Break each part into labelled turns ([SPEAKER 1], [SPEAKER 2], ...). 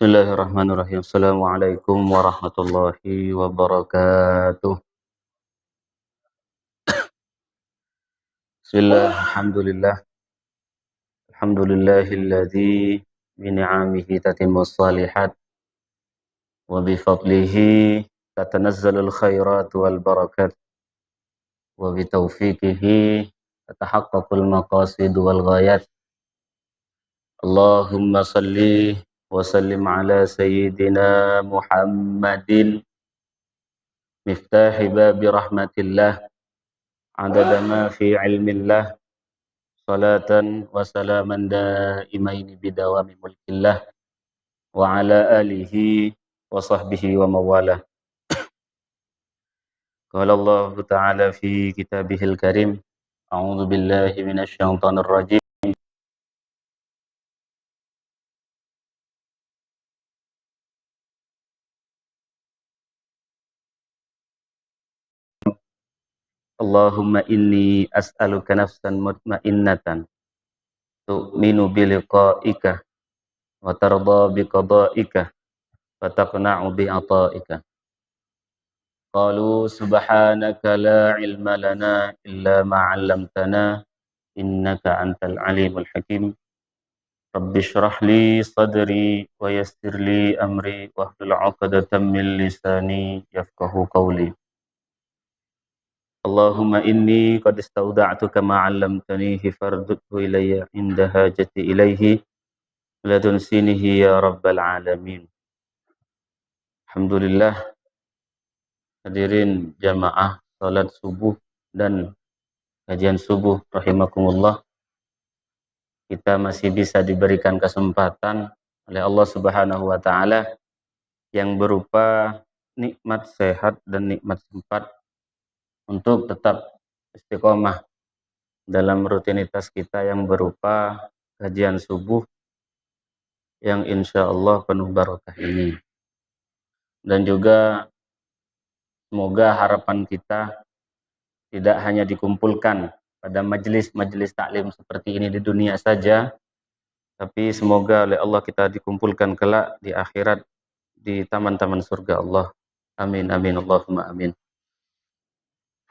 [SPEAKER 1] Bismillahirrahmanirrahim. Assalamualaikum warahmatullahi wabarakatuh. Bismillah, alhamdulillah. Alhamdulillahilladzi bini'amihi tatimmus salihat wa bifadlihi tatanazzalul khairat wal barakat wa bitaufiqihi tatahaqqaqul maqasid wal ghayat. Allahumma salli wa sallim ala sayyidina Muhammadin miftahi babi rahmatillah adada ma fi ilmillah salatan wa salaman daimaini bidawami mulkillah wa ala alihi wa sahbihi wa mawalah. Qala Allah ta'ala fi kitabihil karim, a'udzu billahi minasy syaithanir rajim. Allahumma inni as'aluka nafsan mutmainnatan tu'minu biliqa'ika wa tarda biqada'ika wa taqna'u bi'ata'ika. Qalu subhanaka la ilma lana illa ma 'allamtana innaka antal alimul hakim. Rabbi shrah li sadri wa yassir li amri wahlul 'uqdatam min lisani yafqahu qawli. Allahumma inni qad istawda'tuka ma 'allamtanihi fardudhu ilayya inda hajati ilayhi ladun sinihi ya rabbal alamin. Alhamdulillah, hadirin jamaah salat subuh dan kajian subuh rahimakumullah, kita masih bisa diberikan kesempatan oleh Allah Subhanahu wa taala yang berupa nikmat sehat dan nikmat sempat untuk tetap istiqomah dalam rutinitas kita yang berupa kajian subuh yang insya Allah penuh barakah ini. Dan juga semoga harapan kita tidak hanya dikumpulkan pada majelis-majelis taklim seperti ini di dunia saja, tapi semoga oleh Allah kita dikumpulkan kelak di akhirat di taman-taman surga Allah. Amin amin Allahumma amin.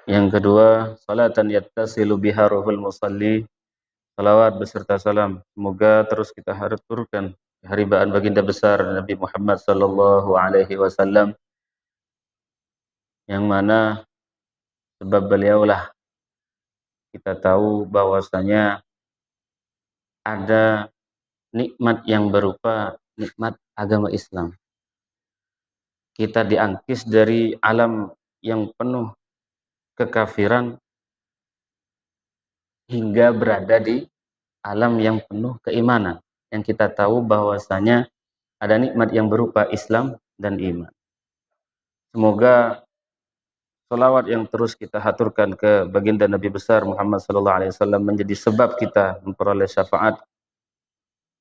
[SPEAKER 1] Yang kedua, salatan yattasilu biha ruhul musalli, salawat beserta salam semoga terus kita haturkan keharibaan baginda besar Nabi Muhammad sallallahu alaihi wasallam, yang mana sebab beliaulah kita tahu bahwasanya ada nikmat yang berupa nikmat agama Islam. Kita diangkis dari alam yang penuh kekafiran hingga berada di alam yang penuh keimanan, yang kita tahu bahwasanya ada nikmat yang berupa Islam dan iman. Semoga salawat yang terus kita haturkan ke baginda Nabi besar Muhammad sallallahu alaihi wasallam menjadi sebab kita memperoleh syafaat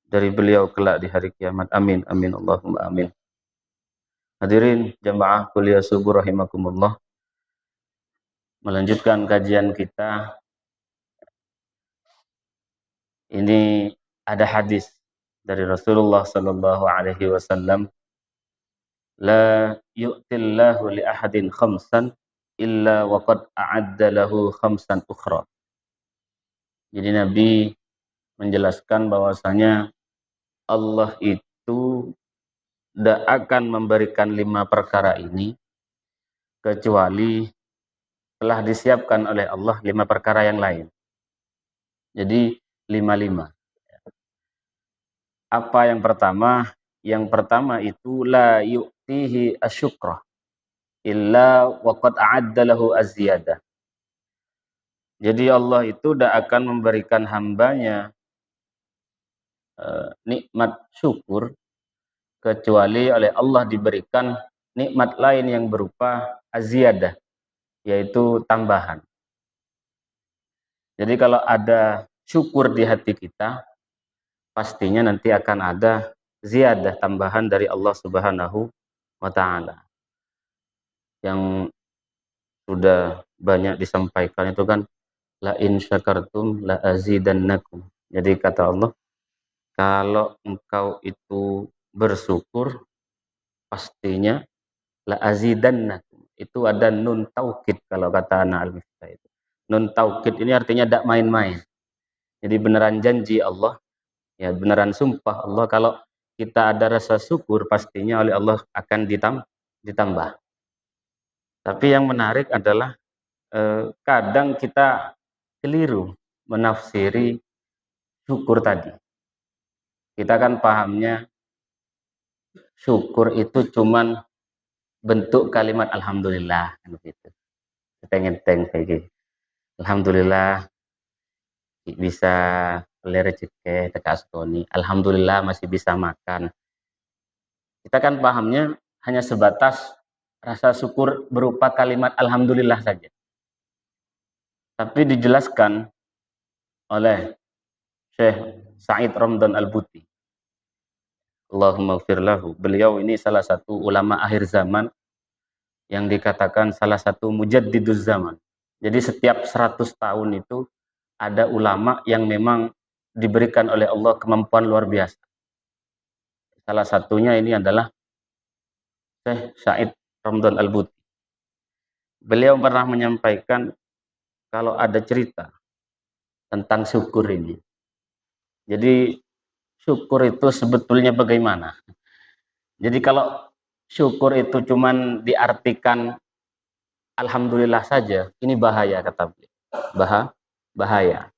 [SPEAKER 1] dari beliau kelak di hari kiamat. Amin amin Allahumma amin. Hadirin jamaah kuliah subuh rahimakumullah, melanjutkan kajian kita. Ini ada hadis dari Rasulullah sallallahu alaihi wasallam, la yu'tillahu li ahadin khamsan illa waqad a'adda lahu khamsan ukhra. Jadi Nabi menjelaskan bahwasanya Allah itu tidak akan memberikan 5 perkara ini kecuali telah disiapkan oleh Allah 5 perkara yang lain. Jadi 5-5. Apa yang pertama? Yang pertama itu la yu'tihi asyukra illa waqad a'adda lahu az-ziyadah. Jadi Allah itu tidak akan memberikan hambanya nikmat syukur kecuali oleh Allah diberikan nikmat lain yang berupa az-ziyadah, yaitu tambahan. Jadi kalau ada syukur di hati kita, pastinya nanti akan ada ziyadah, tambahan dari Allah Subhanahu wa taala. Yang sudah banyak disampaikan itu kan, la in syakartum la azidannakum. Jadi kata Allah, kalau engkau itu bersyukur, pastinya la azidannakum. Itu ada nun taukid kalau kata anak al-Miftah itu. Nun taukid ini artinya tidak main-main. Jadi beneran janji Allah, ya beneran sumpah Allah kalau kita ada rasa syukur pastinya oleh Allah akan ditambah. Tapi yang menarik adalah kadang kita keliru menafsiri syukur tadi. Kita kan pahamnya syukur itu cuman bentuk kalimat alhamdulillah kan begitu. Teng-teng kayak gitu. Alhamdulillah bisa oleh rezeki teka astoni. Alhamdulillah masih bisa makan. Kita kan pahamnya hanya sebatas rasa syukur berupa kalimat alhamdulillah saja. Tapi dijelaskan oleh Syekh Sa'id Ramdan Al-Buti, Allahumma gfir lahu. Beliau ini salah satu ulama akhir zaman yang dikatakan salah satu mujaddiduz zaman. Jadi setiap 100 tahun itu ada ulama yang memang diberikan oleh Allah kemampuan luar biasa. Salah satunya ini adalah Syekh Sa'id Ramdan Al-Buti. Beliau pernah menyampaikan kalau ada cerita tentang syukur ini. Jadi syukur itu sebetulnya bagaimana? Jadi kalau syukur itu cuman diartikan alhamdulillah saja, ini bahaya kata beliau. Bahaya.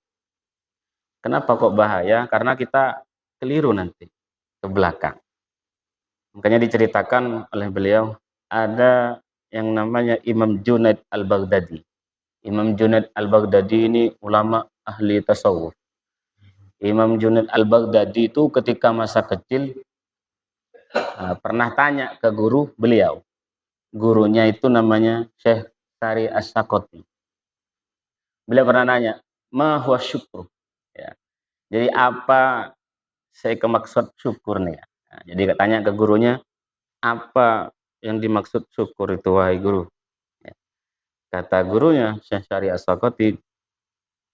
[SPEAKER 1] Kenapa kok bahaya? Karena kita keliru nanti ke belakang. Makanya diceritakan oleh beliau ada yang namanya Imam Junaid Al-Baghdadi. Imam Junaid Al-Baghdadi ini ulama ahli tasawuf. Imam Junaid Al-Baghdadi itu ketika masa kecil pernah tanya ke guru beliau. Gurunya itu namanya Syekh Sari As-Sakoti. Beliau pernah nanya, ma huwa syukur? Ya. Jadi apa saya kemaksud syukur nih? Nah, jadi tanya ke gurunya, apa yang dimaksud syukur itu wahai guru? Ya. Kata gurunya Syekh Sari As-Sakoti,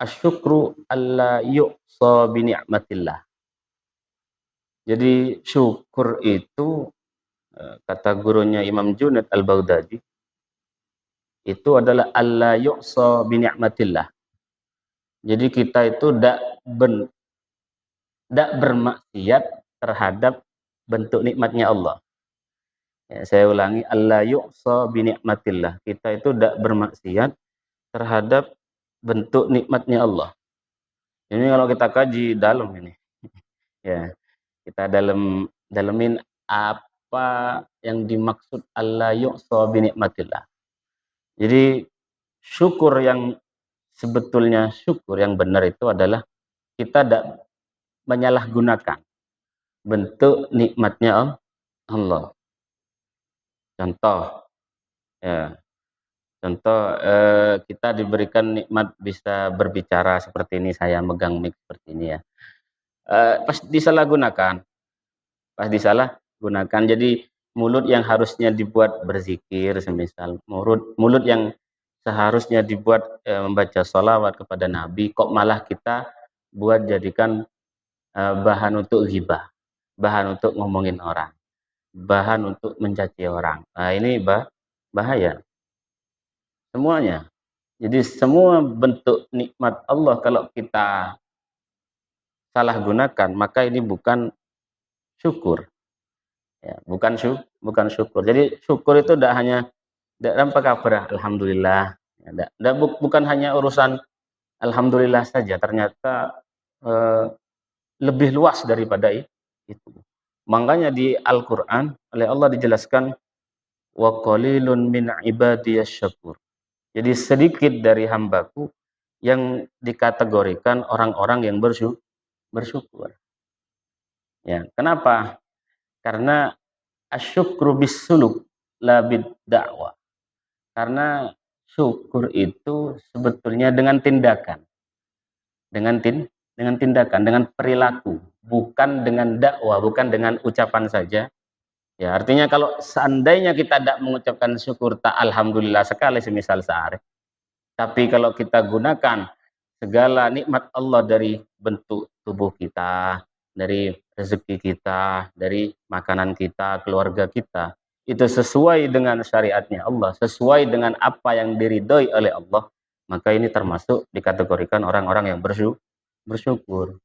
[SPEAKER 1] asyukru alla yu'sa bi ni'matillah. Jadi syukur itu kata gurunya Imam Junaid Al-Baghdadi itu adalah alla yu'sa bi ni'matillah. Jadi kita itu tidak bermaksiat terhadap bentuk nikmatnya Allah. Ya, saya ulangi, alla yu'sa bi ni'matillah. Kita itu tidak bermaksiat terhadap bentuk nikmatnya Allah. Ini kalau kita kaji dalam ini. Ya, kita dalemin apa yang dimaksud alla yu'sa bi ni'matillah. Jadi syukur yang sebetulnya syukur yang benar itu adalah kita tidak menyalahgunakan bentuk nikmatnya Allah. Contoh, ya, kita diberikan nikmat bisa berbicara seperti ini, saya megang mic seperti ini ya. Pas disalahgunakan. Jadi mulut yang harusnya dibuat berzikir, semisal mulut yang seharusnya dibuat membaca sholawat kepada Nabi, kok malah kita buat jadikan bahan untuk ghibah, bahan untuk ngomongin orang, bahan untuk mencaci orang. Nah ini bahaya semuanya. Jadi semua bentuk nikmat Allah kalau kita salah gunakan, maka ini bukan syukur. Ya, bukan syukur. Jadi syukur itu tidak hanya apa kabar, alhamdulillah. Ya, bukan hanya urusan alhamdulillah saja. Ternyata lebih luas daripada itu. Makanya di Al-Qur'an oleh Allah dijelaskan wa qalilun min ibadiyasy syakur. Jadi sedikit dari hambaku yang dikategorikan orang-orang yang bersyukur. Ya, kenapa? Karena asyukru bisuluk la bid-da'wah. Karena syukur itu sebetulnya dengan tindakan. Dengan tindakan, dengan perilaku, bukan dengan dakwah, bukan dengan ucapan saja. Ya, artinya kalau seandainya kita tidak mengucapkan syukur tak alhamdulillah sekali semisal sehari. Tapi kalau kita gunakan segala nikmat Allah dari bentuk tubuh kita, dari rezeki kita, dari makanan kita, keluarga kita, itu sesuai dengan syariatnya Allah, sesuai dengan apa yang diridhoi oleh Allah, maka ini termasuk dikategorikan orang-orang yang bersyukur.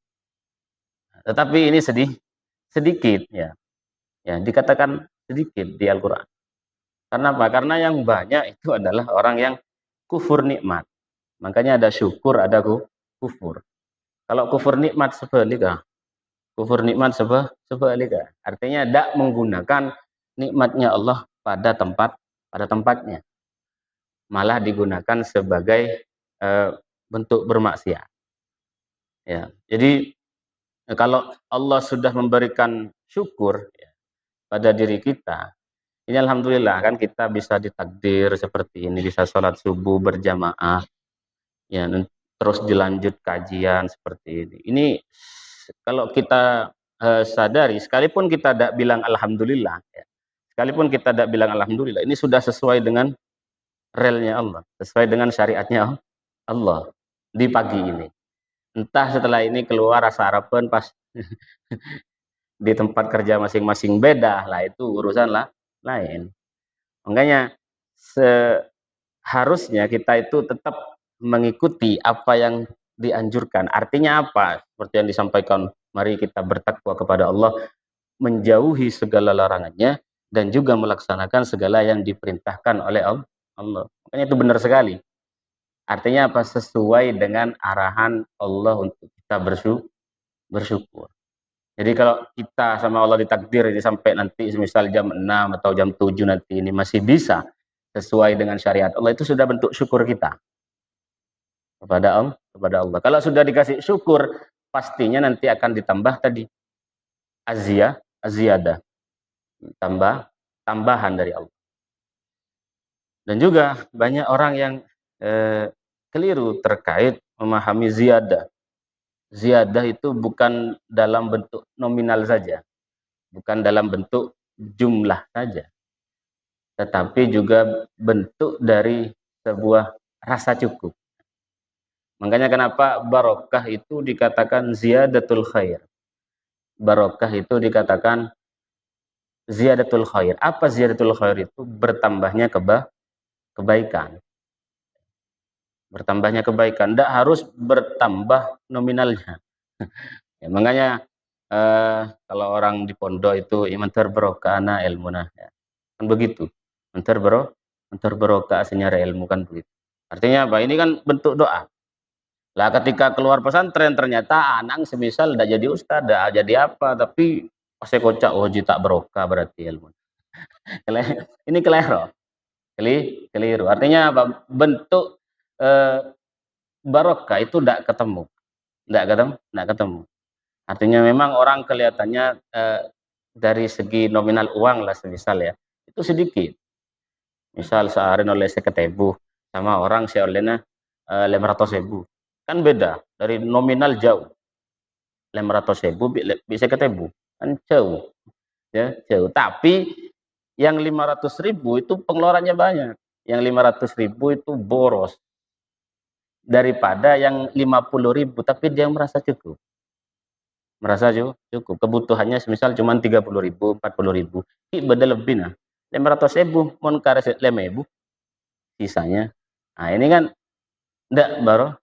[SPEAKER 1] Tetapi ini sedikit ya. Ya, dikatakan sedikit di Al-Qur'an. Karena apa? Karena yang banyak itu adalah orang yang kufur nikmat. Makanya ada syukur, ada kufur. Kalau kufur nikmat sebaliknya, kufur nikmat sebaliknya. Artinya tidak menggunakan nikmatnya Allah pada tempatnya. Malah digunakan sebagai bentuk bermaksiat. Ya. Jadi kalau Allah sudah memberikan syukur ya, pada diri kita, ini alhamdulillah kan kita bisa ditakdir seperti ini, bisa sholat subuh berjamaah, ya, terus dilanjut kajian seperti ini. Ini kalau kita sadari, sekalipun kita tidak bilang alhamdulillah, ya, sekalipun kita tidak bilang alhamdulillah, ini sudah sesuai dengan relnya Allah, sesuai dengan syariatnya Allah di pagi ini. Entah setelah ini keluar rasa harapan pas di tempat kerja masing-masing beda lah, itu urusan lain. Makanya seharusnya kita itu tetap mengikuti apa yang dianjurkan. Artinya apa? Seperti yang disampaikan, mari kita bertakwa kepada Allah, menjauhi segala larangannya, dan juga melaksanakan segala yang diperintahkan oleh Allah. Makanya itu benar sekali. Artinya apa? Sesuai dengan arahan Allah untuk kita bersyukur. Jadi kalau kita sama Allah ditakdir ini sampai nanti misal jam 6 atau jam 7 nanti ini masih bisa sesuai dengan syariat Allah, itu sudah bentuk syukur kita kepada Allah. Kalau sudah dikasih syukur, pastinya nanti akan ditambah tadi aziyadah, tambahan dari Allah. Dan juga banyak orang yang keliru terkait memahami ziyadah. Ziyadah itu bukan dalam bentuk nominal saja, bukan dalam bentuk jumlah saja, tetapi juga bentuk dari sebuah rasa cukup. Makanya kenapa barokah itu dikatakan ziyadatul khair. Barokah itu dikatakan ziyadatul khair. Apa ziyadatul khair itu? Bertambahnya kebaikan. Bertambahnya kebaikan, tidak harus bertambah nominalnya. Ya, makanya kalau orang di pondok itu imantar barokana ilmuna, ya. Kan begitu. Mentar barokah senyara ilmu, kan begitu. Artinya apa? Ini kan bentuk doa. Lah ketika keluar pesantren ternyata anak semisal tidak jadi ustaz, tidak jadi apa, tapi pasti kocak, oh tak barokah berarti ilmu. Ini keliru. Artinya apa? Bentuk barokah itu tidak ketemu. Tidak ketemu. Artinya memang orang kelihatannya dari segi nominal uang lah semisal ya, itu sedikit. Misal sehari oleh 50.000 sama orang saya olehnya 500.000. Kan beda, dari nominal jauh. 500.000 bisa 50.000. Kan jauh. Ya, jauh. Tapi yang 500.000 itu pengeluarannya banyak. Yang 500.000 itu boros. Daripada yang 50.000 tapi dia merasa cukup. Merasa cukup. Kebutuhannya semisal cuma 30.000, 40.000. Ini beda lebih nah. 500.000 mon karet 5.000 sisanya. Nah, ini kan enggak baru.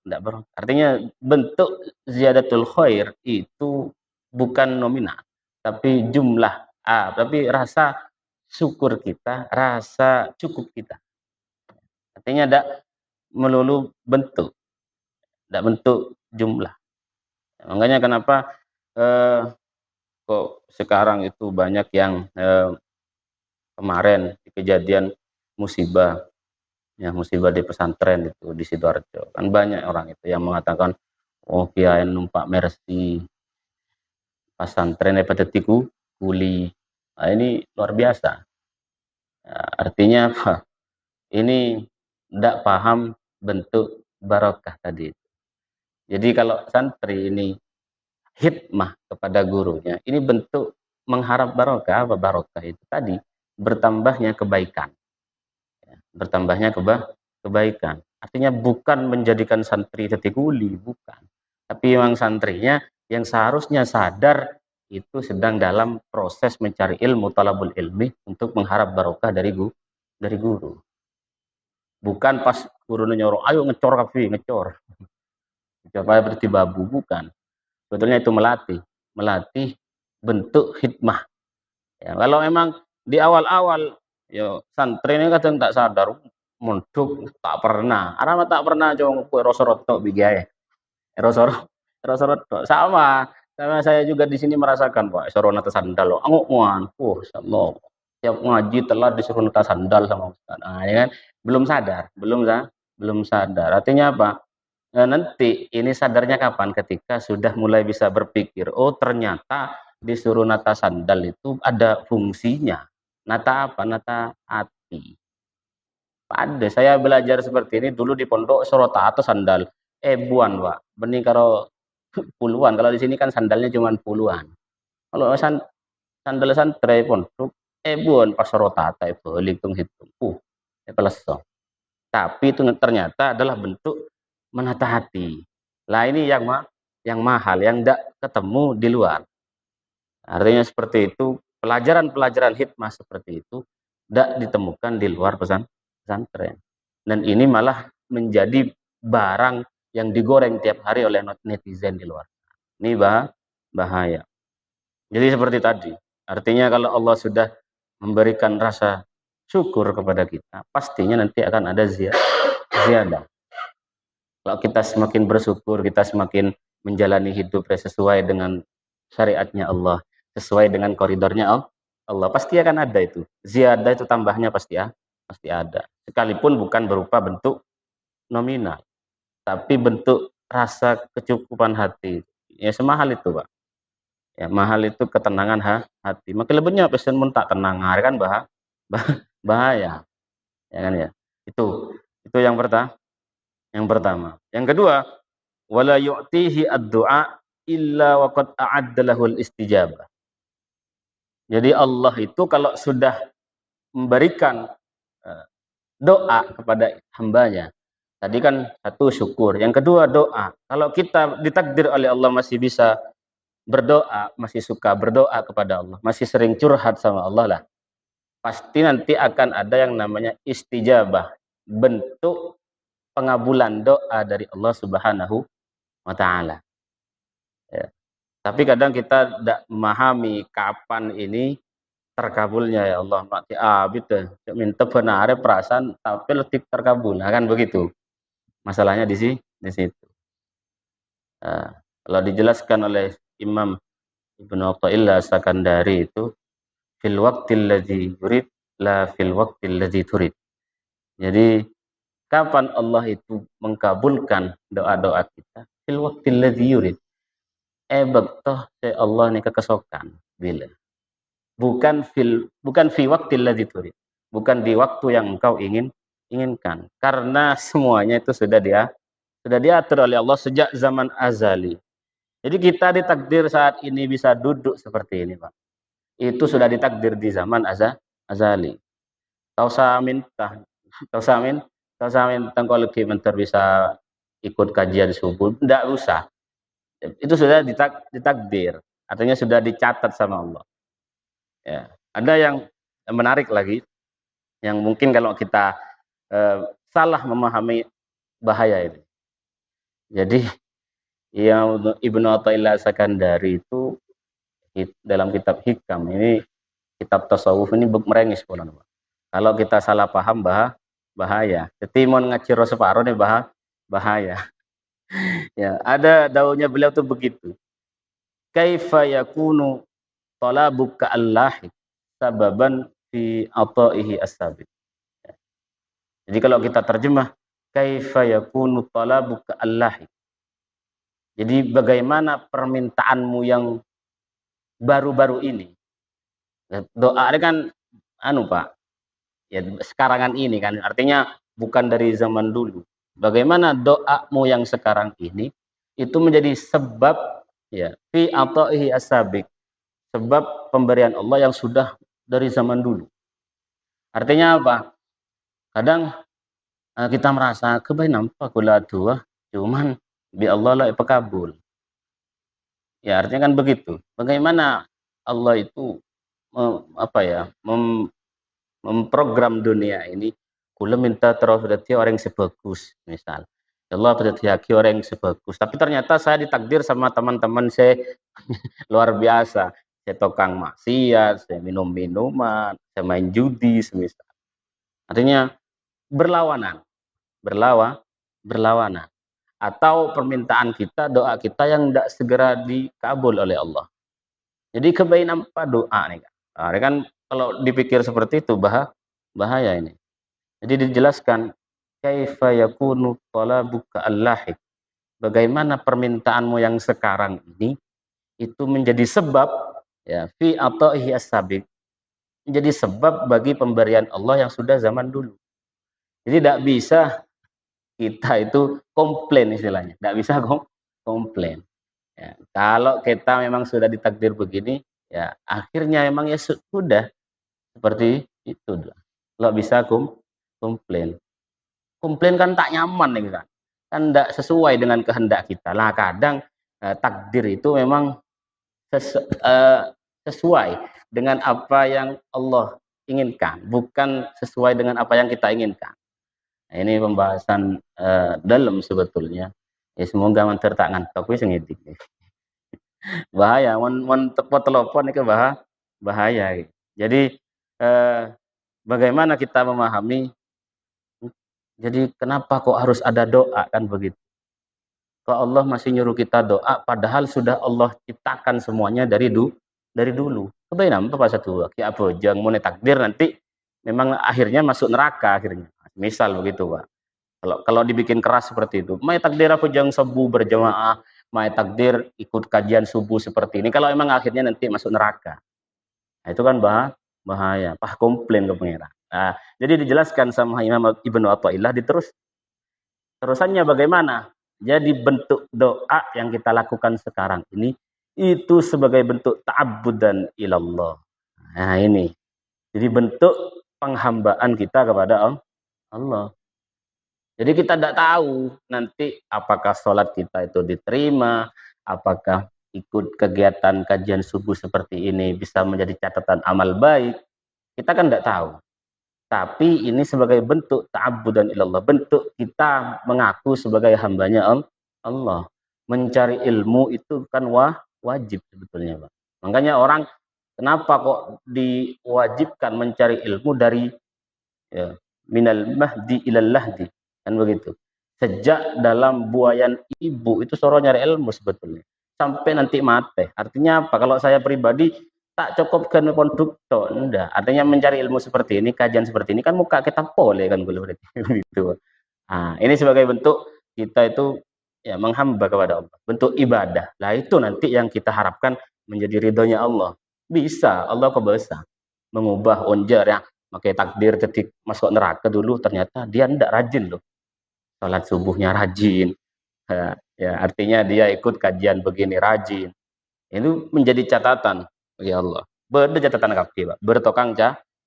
[SPEAKER 1] Artinya bentuk ziyadatul khair itu bukan nominal, tapi jumlah, tapi rasa syukur kita, rasa cukup kita. Artinya enggak melulu bentuk, enggak bentuk jumlah. Makanya kenapa kok sekarang itu banyak yang kemarin kejadian musibah di pesantren itu di Sidoarjo, kan banyak orang itu yang mengatakan, oh kiai numpak Mercy pesantren dapat kuli. Nah, ini luar biasa. Nah, artinya apa? Ini tidak paham bentuk barokah tadi. Jadi kalau santri ini hikmah kepada gurunya, ini bentuk mengharap barokah. Apa barokah itu tadi? Bertambahnya kebaikan. Bertambahnya kebaikan. Artinya bukan menjadikan santri tetikuli, bukan. Tapi memang santrinya yang seharusnya sadar itu sedang dalam proses mencari ilmu, talabul ilmi, untuk mengharap barokah dari guru. Bukan pas gurunya nyuruh, ayo ngecor kafe, ngecor. Coba berarti babu, bukan. Sebetulnya itu melatih bentuk hikmah. Ya, kalau memang di awal-awal, yo santri ini kadang tak sadar, munduk tak pernah. Arama tak pernah coba kue rosorot tok bigai. Rosorot tok sama. Karena saya juga di sini merasakan, Pak, suruh nata sandal, anguk muan, sama. Tiap ngaji telah disuruh nata sandal sama Ustaz. Nah, ya kan? Belum sadar. Artinya apa? Nah, nanti ini sadarnya kapan? Ketika sudah mulai bisa berpikir, oh ternyata disuruh nata sandal itu ada fungsinya. Nata apa? Nata hati. Ada, saya belajar seperti ini dulu di pondok Sorota atau sandal. Buan, Pak. Bening kalau puluhan. Kalau di sini kan sandalnya cuma puluhan. Kalau sandal santri pondok, buan pas Sorota itu hitung-hitung. Pelesong. Tapi itu ternyata adalah bentuk menata hati. Lah ini yang mahal, yang tidak ketemu di luar. Artinya seperti itu, pelajaran-pelajaran hikmah seperti itu tidak ditemukan di luar pesantren. Dan ini malah menjadi barang yang digoreng tiap hari oleh netizen di luar. Ini bahaya. Jadi seperti tadi, artinya kalau Allah sudah memberikan rasa syukur kepada kita, pastinya nanti akan ada ziyadah. Kalau kita semakin bersyukur, kita semakin menjalani hidup sesuai dengan syariatnya Allah, sesuai dengan koridornya Allah, pasti akan ada itu. Ziyadah itu tambahnya pasti ada. Sekalipun bukan berupa bentuk nominal, tapi bentuk rasa kecukupan hati. Ya semahal itu, Pak. Ya, mahal itu ketenangan hati. Makin lebihnya pesen mun tak tenang, kan bahaya. Ya kan ya. Itu yang pertama. Yang kedua, wala yu'tihi ad-du'a illa waqad a'adda lahul istijabah. Jadi Allah itu kalau sudah memberikan doa kepada hambanya, tadi kan satu syukur, yang kedua doa. Kalau kita ditakdir oleh Allah masih bisa berdoa, masih suka berdoa kepada Allah, masih sering curhat sama Allah lah, pasti nanti akan ada yang namanya istijabah, bentuk pengabulan doa dari Allah Subhanahu wa Ta'ala. Ya. Tapi kadang kita tidak memahami kapan ini terkabulnya, ya Allah. Mati abid minta benar perasaan tapi letih terkabul. Nah, kan begitu. Masalahnya di situ. Nah, kalau dijelaskan oleh Imam Ibnu Athaillah Sakandari itu fil waqtil ladzi yurid la fil waqtil ladzi turid. Jadi kapan Allah itu mengkabulkan doa-doa kita? Fil waqtil ladzi yurid. Bektoh se Allah ni kekesokan bila. Bukan fi waqtil ladzi turid. Bukan di waktu yang engkau inginkan. Karena semuanya itu sudah diatur oleh Allah sejak zaman azali. Jadi kita ditakdir saat ini bisa duduk seperti ini, Pak. Itu sudah ditakdir di zaman azali. Tausamin kalau mentor bisa ikut kajian subuh, tidak usah. Itu sudah ditakdir. Artinya sudah dicatat sama Allah. Ya. Ada yang menarik lagi, yang mungkin kalau kita salah memahami bahaya ini. Jadi yang Ibnu Athaillah Sakandari itu dalam kitab Hikam ini, kitab tasawuf ini merengis pola. Kalau kita salah paham bahaya. Jadi mau ngaciro separuh nih bahaya. Ya, ada daunnya beliau tuh begitu. Kaifa yakunu talabuka allahi sababan fi ataihi as-sabiq. Jadi kalau kita terjemah kaifa yakunu talabuka allahi. Jadi bagaimana permintaanmu yang baru-baru ini? Doa ini kan Pak. Ya sekarangan ini kan artinya bukan dari zaman dulu. Bagaimana doamu yang sekarang ini itu menjadi sebab ya fi ataihi as-sabiq. Sebab pemberian Allah yang sudah dari zaman dulu. Artinya apa? Kadang kita merasa kebaik nampak kula dua, cuman bi Allah lah pakabul. Ya artinya kan begitu. Bagaimana Allah itu apa ya, memprogram dunia ini, kula minta terus berarti orang yang sebagus misal. Ya Allah berarti orang yang sebagus. Tapi ternyata saya ditakdir sama teman-teman saya luar biasa. Saya tukang maksiat, saya minum minuman, saya main judi semisal. Artinya berlawanan, berlawanan. Atau permintaan kita, doa kita yang tidak segera dikabul oleh Allah. Jadi kebaikan apa doa nih kan? Nah, ini kan kalau dipikir seperti itu bahaya ini. Jadi dijelaskan kaifa yakunu talabuka al-lahiq. Bagaimana permintaanmu yang sekarang ini itu menjadi sebab ya fi ataihi as-sabiq, menjadi sebab bagi pemberian Allah yang sudah zaman dulu. Jadi tidak bisa kita itu komplain istilahnya. Tidak bisa komplain. Ya, kalau kita memang sudah ditakdir begini, ya akhirnya memang ya sudah seperti itu. Kalau bisa komplain. Komplain kan tak nyaman nih kan. Kan tidak sesuai dengan kehendak kita. Lah kadang takdir itu memang sesuai dengan apa yang Allah inginkan, bukan sesuai dengan apa yang kita inginkan. Nah, ini pembahasan dalam sebetulnya. Ya semoga mentertak ngantuk wis ngidik. Bahaya, mon telepon itu bahaya. Jadi bagaimana kita memahami? Jadi kenapa kok harus ada doa kan begitu? Kok Allah masih nyuruh kita doa, padahal sudah Allah ciptakan semuanya dari dulu. Kebayang apa satu? Kayak apa? Jangan mau takdir nanti memang akhirnya masuk neraka akhirnya. Misal begitu, Pak. Kalau dibikin keras seperti itu, mai takdir aku jangan subuh berjamaah, mai takdir ikut kajian subuh seperti ini. Kalau emang akhirnya nanti masuk neraka, nah, itu kan bahaya. Pah komplain ke pengira. Nah, jadi dijelaskan sama Imam Ibnu Athaillah terusannya bagaimana? Jadi bentuk doa yang kita lakukan sekarang ini itu sebagai bentuk ta'abbudan ilallah. Nah ini. Jadi bentuk penghambaan kita kepada Allah. Jadi kita tidak tahu nanti apakah sholat kita itu diterima, apakah ikut kegiatan kajian subuh seperti ini bisa menjadi catatan amal baik. Kita kan tidak tahu. Tapi ini sebagai bentuk ta'abbudan ilallah, bentuk kita mengaku sebagai hambanya Allah. Mencari ilmu itu kan wajib sebetulnya, Pak. Makanya orang kenapa kok diwajibkan mencari ilmu dari ya, minal mahdi ilal lahdi, kan begitu. Sejak dalam buayan ibu itu suruh nyari ilmu sebetulnya sampai nanti mati. Artinya apa? Kalau saya pribadi tak cukup kan konduktor, enggak. Artinya mencari ilmu seperti ini, kajian seperti ini kan muka kita boleh kan berarti gitu. Nah, ini sebagai bentuk kita itu ya menghamba kepada Allah, bentuk ibadah. Lah itu nanti yang kita harapkan menjadi ridhonya Allah. Bisa Allah kok bisa mengubah onjar ya, pakai takdir ketik masuk neraka dulu ternyata dia tidak rajin loh. Salat subuhnya rajin. Ya, artinya dia ikut kajian begini rajin. Itu menjadi catatan bagi Allah. Beda catatan kaki, Pak. Bertokang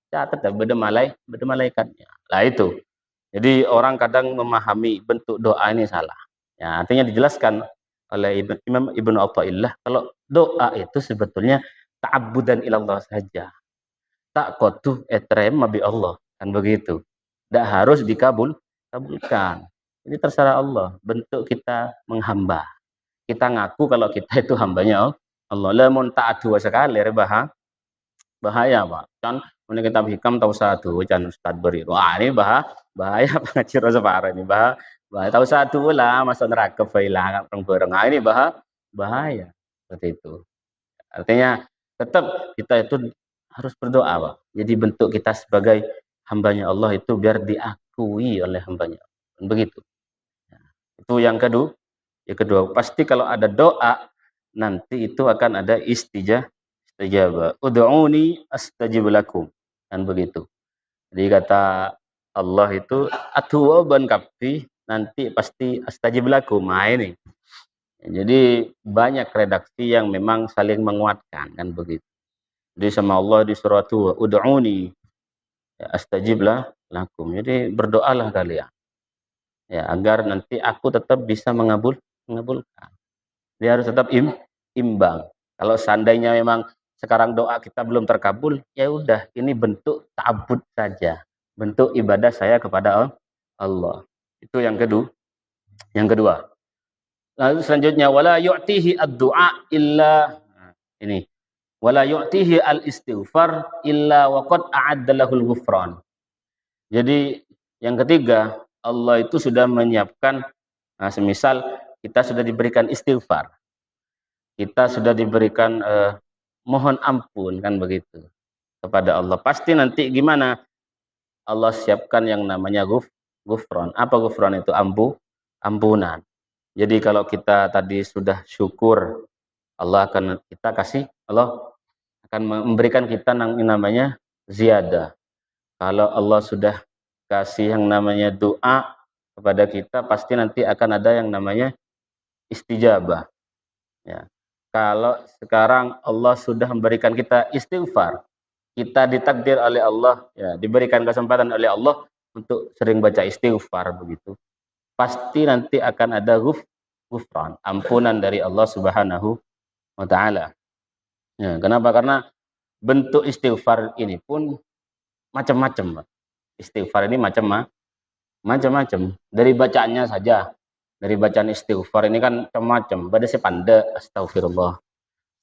[SPEAKER 1] catat beda malaikatnya. Lah itu. Jadi orang kadang memahami bentuk doa ini salah. Ya, artinya dijelaskan oleh Imam Ibnu Athaillah kalau doa itu sebetulnya ta'abbudan ilallah saja. Tak kotuh etrem mabi Allah, kan begitu. Tidak harus kabulkan. Ini terserah Allah, bentuk kita menghamba. Kita ngaku kalau kita itu hambanya Allah. Lamun taat dua sekali bahaya, Pak. Kan mun kita hikam tahu satu can Ustaz beri. Wah, ini bahaya pengajar separah ini. Bahaya tahu satu lah masuk neraka failah bareng-bareng. Nah, ini bahaya seperti itu. Artinya tetap kita itu harus berdoa, Pak. Jadi bentuk kita sebagai hambanya Allah itu biar diakui oleh hambanya. Begitu. Nah, itu yang kedua. Yang kedua, pasti kalau ada doa nanti itu akan ada istijabah. Ud'uni astajib lakum. Kan begitu. Jadi kata Allah itu atuwaban kafi nanti pasti astajib lakum. Nah ini. Jadi banyak redaksi yang memang saling menguatkan kan begitu. Jadi sama Allah di surat ud'uni ya, astajib lakum. Jadi berdoalah kalian. Ya, agar nanti aku tetap bisa mengabulkan. Dia harus tetap imbang. Kalau seandainya memang sekarang doa kita belum terkabul, ya udah, ini bentuk ta'abbud saja, bentuk ibadah saya kepada Allah. Itu yang kedua. Yang kedua. Lalu selanjutnya, wala yu'tihi ad-du'a illa, ini, wala yu'tihi al-istighfar illa waqad a'adda lahul ghufran. Jadi yang ketiga, Allah itu sudah menyiapkan, nah, semisal kita sudah diberikan istighfar, kita sudah diberikan mohon ampun, kan begitu, kepada Allah. Pasti nanti gimana? Allah siapkan yang namanya ghufran. Apa ghufran itu? Ampunan. Jadi kalau kita tadi sudah syukur, Allah akan memberikan kita yang namanya ziyadah. Kalau Allah sudah kasih yang namanya doa kepada kita, pasti nanti akan ada yang namanya istijabah. Ya. Kalau sekarang Allah sudah memberikan kita istighfar, kita ditakdir oleh Allah, ya, diberikan kesempatan oleh Allah untuk sering baca istighfar begitu. Pasti nanti akan ada ghufran, ampunan dari Allah Subhanahu wa taala. Ya, kenapa? Karena bentuk istighfar ini pun macam-macam. Istighfar ini macam-macam. Dari bacaannya saja. Dari bacaan istighfar ini kan macam-macam. Pada sepanda astagfirullah,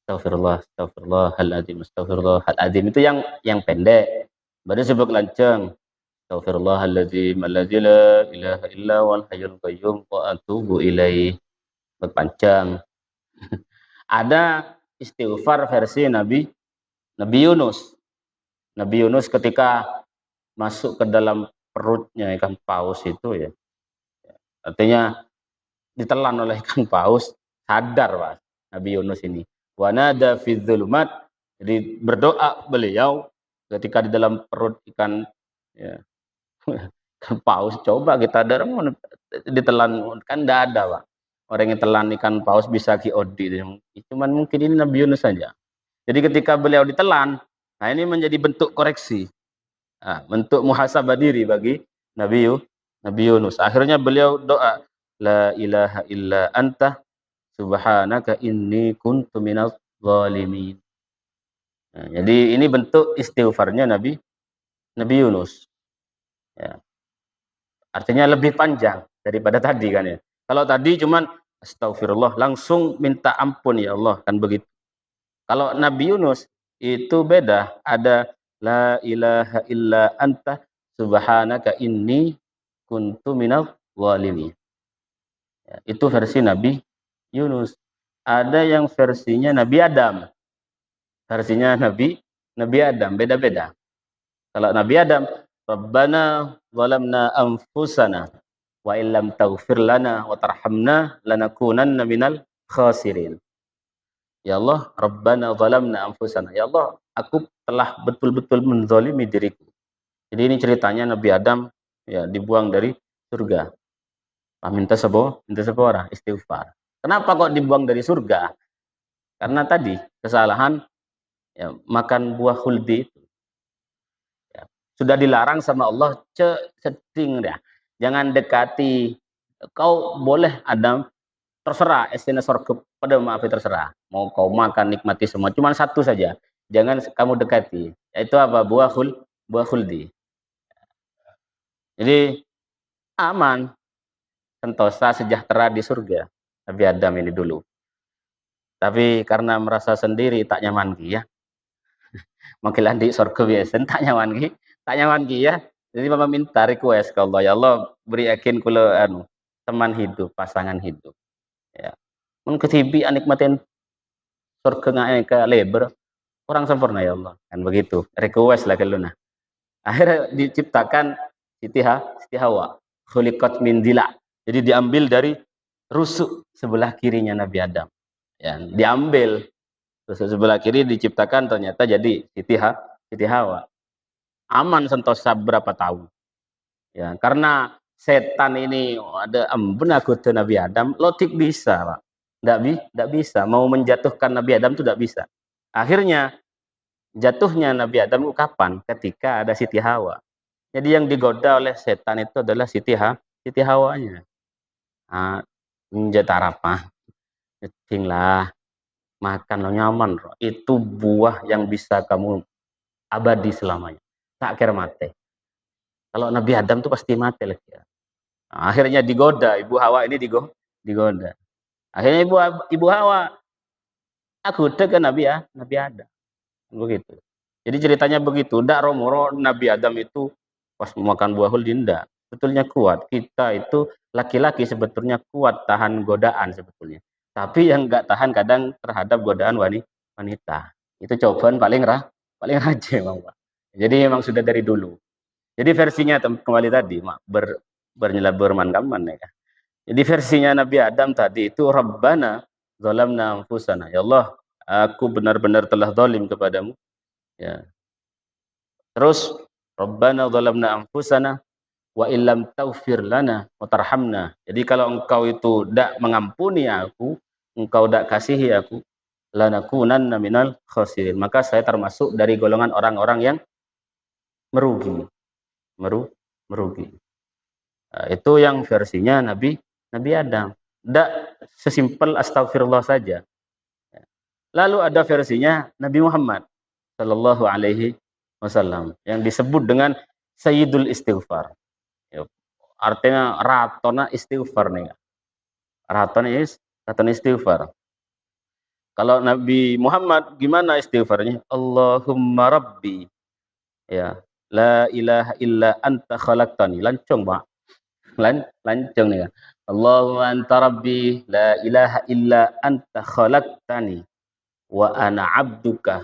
[SPEAKER 1] astagfirullahaladzim, astagfirullahaladzim, itu yang pendek. Pada sebut lancang, astagfirullahaladzim, alladzi la ilaha illa wal hayyul qayyum wa atubu ilaih. Berpanjang. Ada istighfar versi Nabi Yunus. Nabi Yunus ketika masuk ke dalam perutnya ikan paus itu, ya, artinya ditelan oleh ikan paus, sadar Pak Nabi Yunus ini. Wa nada fi dzulumat, jadi berdoa beliau ketika di dalam perut ikan, ya, ikan paus. Coba kita ditelan, kan tidak ada Pak orang yang telan ikan paus bisa QOD. Cuman mungkin ini Nabi Yunus saja. Jadi ketika beliau ditelan, nah ini menjadi bentuk koreksi, nah, bentuk muhasabah diri bagi Nabi Yunus. Akhirnya beliau doa, la ilaha illa anta subhanaka inni kuntu minadh dhalimin. Nah, jadi ini bentuk istighfarnya Nabi Yunus. Ya. Artinya lebih panjang daripada tadi kan, ya. Kalau tadi cuman astagfirullah, langsung minta ampun ya Allah, kan begitu. Kalau Nabi Yunus itu beda, ada la ilaha illa anta subhanaka inni kuntu minadh dhalimin. Ya, itu versi Nabi Yunus. Ada yang versinya Nabi Adam. Versinya Nabi Adam, beda-beda. Kalau Nabi Adam, Rabbana zalamna anfusana wa illam taghfir lana wa tarhamna lanakunanna minal khasirin. Ya Allah, Rabbana zalamna anfusana. Ya Allah, aku telah betul-betul menzalimi diriku. Jadi ini ceritanya Nabi Adam, ya, dibuang dari surga. Minta sebuah orang istighfar. Kenapa kok dibuang dari surga? Karena tadi kesalahan, ya, makan buah khuldi itu, ya, sudah dilarang sama Allah. Ceding dah, jangan dekati. Kau boleh Adam, terserah, estina sorga pada maaf, terserah. Mau kau makan, nikmati semua. Cuma satu saja, jangan kamu dekati. Yaitu apa? Buah khuldi. Jadi aman, sentosa, sejahtera di surga. Nabi Adam ini dulu. Tapi karena merasa sendiri tak nyaman ya. Makilan di surga biasa tak nyaman ya. Jadi mama minta request ke Allah, ya Allah, beri yakin kula teman hidup, pasangan hidup. Ya. Mun ketibi anikmatin surga ngai ke lebar, orang sempurna ya Allah. Kan begitu. Request lah keluna. Akhirnya diciptakan Siti Hawa. Khuliqat min dila. Jadi diambil dari rusuk sebelah kirinya Nabi Adam. Ya, diambil rusuk sebelah kiri, diciptakan, ternyata jadi Siti Hawa. Aman sentosa berapa tahun. Ya, karena setan ini ada benar goda Nabi Adam, lotik bisa, Pak. Tidak bisa. Mau menjatuhkan Nabi Adam itu tidak bisa. Akhirnya jatuhnya Nabi Adam itu kapan? Ketika ada Siti Hawa. Jadi yang digoda oleh setan itu adalah Siti Hawanya. Menjadi apa? Tinglah. makan lo nyaman bro. Itu buah yang bisa kamu abadi selamanya, tak kira mati. Kalau Nabi Adam tuh pasti mati lagi ya. Nah, akhirnya digoda, Ibu Hawa ini digoda. Akhirnya Ibu Hawa, aku udah ke Nabi Adam. Begitu. Jadi ceritanya begitu. Ndak romoro Nabi Adam itu pas makan buah hul dinda. Sebetulnya kuat. Kita itu laki-laki sebetulnya kuat tahan godaan sebetulnya. Tapi yang nggak tahan kadang terhadap godaan wanita. Itu cobaan paling rajin memang Pak. Jadi memang sudah dari dulu. Jadi versinya kembali tadi Mak, berman ya. Jadi versinya Nabi Adam tadi itu Rabbana zalamna anfusana. Ya Allah, aku benar-benar telah zalim kepadamu. Ya. Terus Rabbana zalamna anfusana wa illam taghfir lana wa tarhamna. Jadi kalau engkau itu tidak mengampuni aku, engkau tidak kasihi aku, lanakunanna minal khasirin. Maka saya termasuk dari golongan orang-orang yang merugi. Merugi. Nah, itu yang versinya Nabi Adam. Tidak sesimpel astagfirullah saja. Lalu ada versinya Nabi Muhammad sallallahu alaihi wasallam yang disebut dengan Sayyidul Istighfar. Ya, artinya ratona istighfar nih. Ratona istighfar. Kalau Nabi Muhammad gimana istighfarnya? Allahumma rabbi ya la ilaha illa anta khalaqtani. Lancung, Pak. Lancung nih. Allahumma anta rabbi la ilaha illa anta khalaqtani wa ana abduka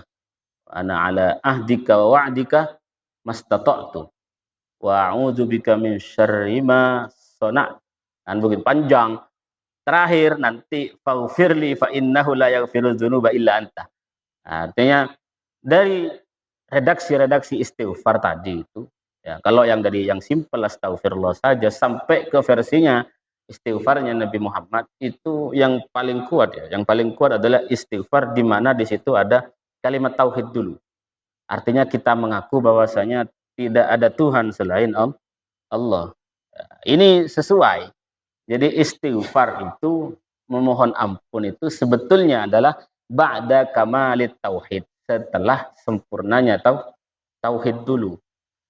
[SPEAKER 1] wa ana ala ahdika wa wa'dika mastata'tu wa a'udzubika min syarri ma sana'tu. Dan begitu panjang. Terakhir nanti faghfirli fa innahu la yaghfiru dzunuba illa anta. Artinya dari redaksi-redaksi istighfar tadi itu ya, kalau yang dari yang simpel astagfirullah saja sampai ke versinya istighfarnya Nabi Muhammad itu yang paling kuat ya. Yang paling kuat adalah istighfar di mana di situ ada kalimat tauhid dulu. Artinya kita mengaku bahwasanya tidak ada Tuhan selain Allah. Ini sesuai. Jadi istighfar itu memohon ampun itu sebetulnya adalah ba'da kamalit tauhid. Setelah sempurnanya tauhid dulu.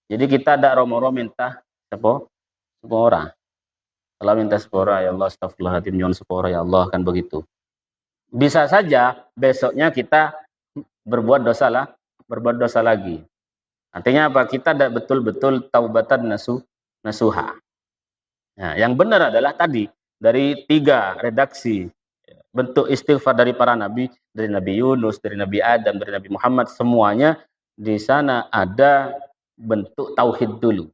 [SPEAKER 1] Jadi kita tidak romoro minta sepora. Kalau minta sepora ya Allah astagfirullahaladzim nyon sepora ya Allah kan begitu. Bisa saja besoknya kita berbuat dosa lagi. Artinya apa? Kita tidak betul-betul taubatan nasuha. Nah, yang benar adalah tadi dari 3 redaksi bentuk istighfar dari para nabi, dari Nabi Yunus, dari Nabi Adam, dari Nabi Muhammad, semuanya di sana ada bentuk tauhid dulu.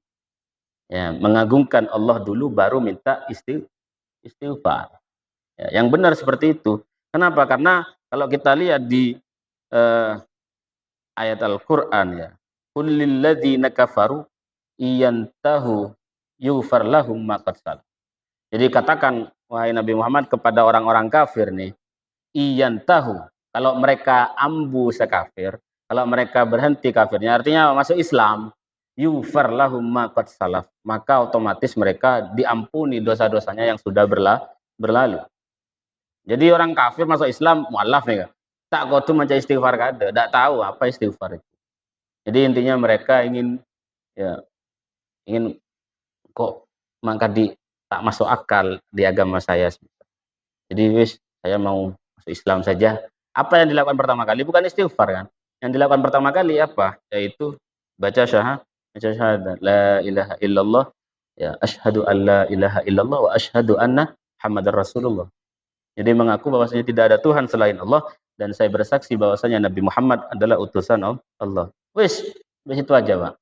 [SPEAKER 1] Ya, mengagungkan Allah dulu baru minta istighfar. Ya, yang benar seperti itu. Kenapa? Karena kalau kita lihat di ayat Al-Qur'an ya, qul lil ladzina kafaru iyantahu yughfar lahum ma qad salaf. Jadi katakan wahai Nabi Muhammad kepada orang-orang kafir nih, iyantahu, kalau mereka ambu sekafir, kalau mereka berhenti kafirnya, artinya masuk Islam, yughfar lahum ma qad salaf, maka otomatis mereka diampuni dosa-dosanya yang sudah berlalu. Jadi orang kafir masuk Islam mualaf nih, tak kau tuh mencari istighfar kada, tidak tahu apa istighfar itu. Jadi intinya mereka ingin kok maka tak masuk akal di agama saya. Jadi saya mau masuk Islam saja. Apa yang dilakukan pertama kali? Bukan istighfar kan? Yang dilakukan pertama kali apa? Yaitu baca syahadat la ilaha illallah ya asyhadu an la ilaha illallah wa asyhadu anna Muhammadar Rasulullah. Jadi mengaku bahwasanya tidak ada Tuhan selain Allah dan saya bersaksi bahwasanya Nabi Muhammad adalah utusan Allah. Wis itu aja, Pak.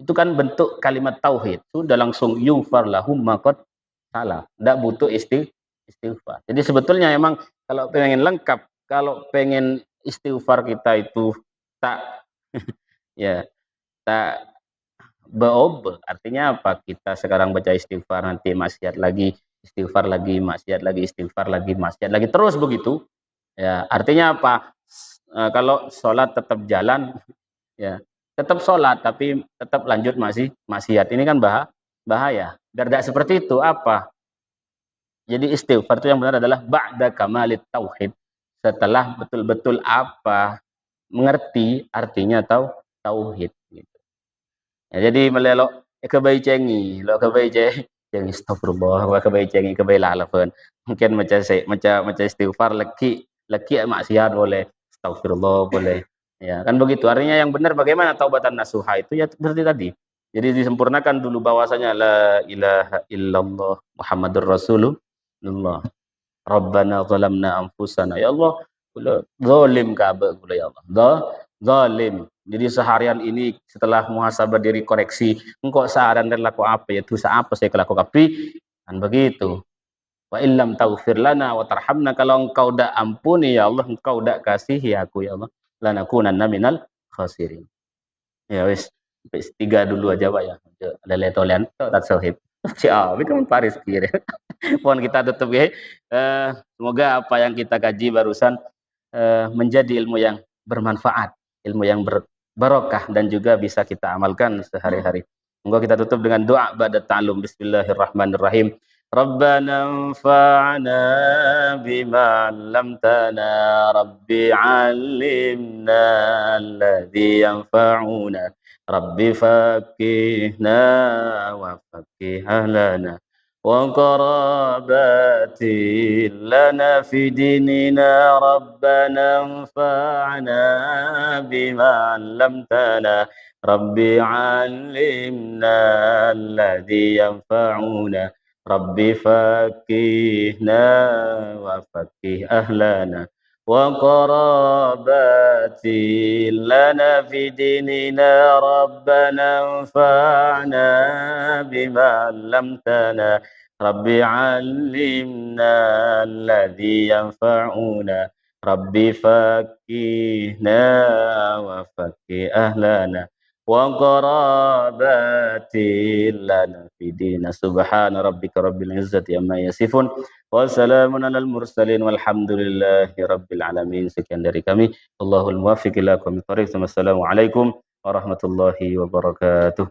[SPEAKER 1] Itu kan bentuk kalimat tauhid. Sudah langsung yughfar lahum ma qad salaf. Tidak butuh istighfar. Jadi sebetulnya memang kalau pengen lengkap, kalau pengen istighfar kita itu tak ya tak beob, artinya apa? Kita sekarang baca istighfar, nanti maksiat lagi, istighfar lagi, maksiat lagi, istighfar lagi, maksiat lagi, terus begitu. Ya, artinya apa? Kalau sholat tetap jalan, ya tetap sholat tapi tetap lanjut maksiat. Ini kan bahaya. Biar tidak seperti itu apa? Jadi istighfar itu yang benar adalah ba'da kamalit tauhid. setelah betul-betul apa mengerti artinya tauhid gitu. Ya, jadi melelok kebai cengi, lo kebai cengi astagfirullah wa kebai cengi kebai lalapan. Mungkin macam istighfar leki maksiat boleh, astagfirullah boleh. Ya, kan begitu. Artinya yang benar bagaimana taubatan nasuha itu ya seperti tadi. Jadi disempurnakan dulu bahwasanya la ilaha illallah Muhammadur Rasulullah. Rabbana zalamna anfusana. Ya Allah, zalim kabe kula ya Allah. Zalim. Jadi seharian ini setelah muhasabah diri koreksi, engkau seharian dan laku apa ya dosa apa saya kelakukan tapi kan begitu. Wa illam taghfir lana wa tarhamna, kalau engkau dak ampuni ya Allah, engkau dak kasihi aku ya Allah, lanakunanna minal khasirin. Ya wis, tiga dulu aja Pak ya. Lele toleran tak sahib. Siap, itu kan Paris kira. Mohon kita tutup ya. Semoga apa yang kita kaji barusan menjadi ilmu yang bermanfaat, ilmu yang berbarokah dan juga bisa kita amalkan sehari-hari. Semoga kita tutup dengan doa ba'da ta'allum. Bismillahirrahmanirrahim. Rabbana anfa'na bima 'allamtana, Rabbi 'allimna alladhi yanfa'una, Rabbi faqihna wa faqih ahlana وقرابات لنا في ديننا ربنا انفعنا بما علمتنا رب علمنا الذي ينفعنا رب فقهنا وفقه أهلنا وقرابات لنا في ديننا ربنا انفعنا بما علمتنا رب علمنا الذي ينفعنا رب فقهنا وفقه أهلنا وقرابات لنا في ديننا سبحان ربك رب العزة عما يصفون وسلام على المرسلين والحمد لله رب العالمين. Sekian dari kami. Allahul muwaffiq ila aqwamit thoriq. Wassalamualaikum warahmatullahi wabarakatuh.